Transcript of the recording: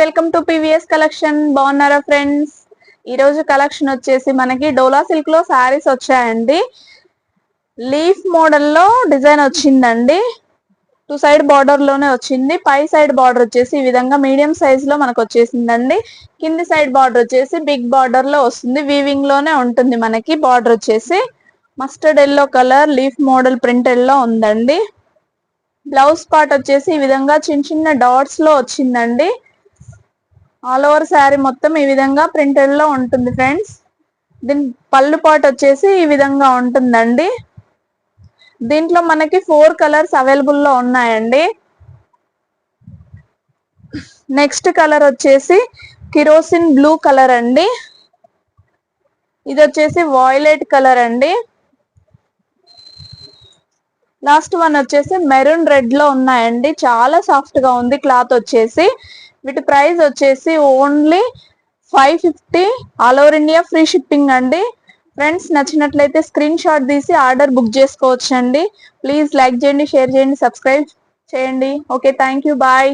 Welcome to PVS collection. బాగున్నారా friends? ఈ రోజు కలెక్షన్ వచ్చేసి మనకి డోలా సిల్క్ లో శారీస్ వచ్చాయండి. లీఫ్ మోడల్ లో డిజైన్ వచ్చిందండి. టూ సైడ్ బార్డర్ లోనే వచ్చింది. పై సైడ్ బార్డర్ వచ్చేసి ఈ విధంగా మీడియం సైజ్ లో మనకు వచ్చేసిందండి. కింది సైడ్ బార్డర్ వచ్చేసి బిగ్ బార్డర్ లో వస్తుంది. వీవింగ్ లోనే ఉంటుంది మనకి. బార్డర్ వచ్చేసి mustard yellow colour leaf model printed లో ఉందండి. బ్లౌజ్ పార్ట్ వచ్చేసి ఈ విధంగా చిన్న చిన్న డాట్స్ లో వచ్చిందండి. ఆల్ ఓవర్ శారీ మొత్తం ఈ విధంగా ప్రింటెడ్ లో ఉంటుంది ఫ్రెండ్స్. దీని పళ్ళు పార్ట్ వచ్చేసి ఈ విధంగా ఉంటుందండి. దీంట్లో మనకి 4 కలర్స్ అవైలబుల్ లో ఉన్నాయండి. నెక్స్ట్ కలర్ వచ్చేసి కిరోసిన్ బ్లూ కలర్ అండి. ఇది వచ్చేసి వాయిలెట్ కలర్ అండి. లాస్ట్ వన్ వచ్చేసి మెరూన్ రెడ్ లో ఉన్నాయండి. చాలా సాఫ్ట్ గా ఉంది క్లాత్ వచ్చేసి. వీటి ప్రైస్ వచ్చేసి only 550. All over India free shipping అండి. ఫ్రెండ్స్ నచ్చినట్లయితే స్క్రీన్ షాట్ తీసి ఆర్డర్ బుక్ చేసుకోవచ్చు అండి. ప్లీజ్ లైక్ చేయండి, షేర్ చేయండి, సబ్స్క్రైబ్ చేయండి. Okay, thank you, bye.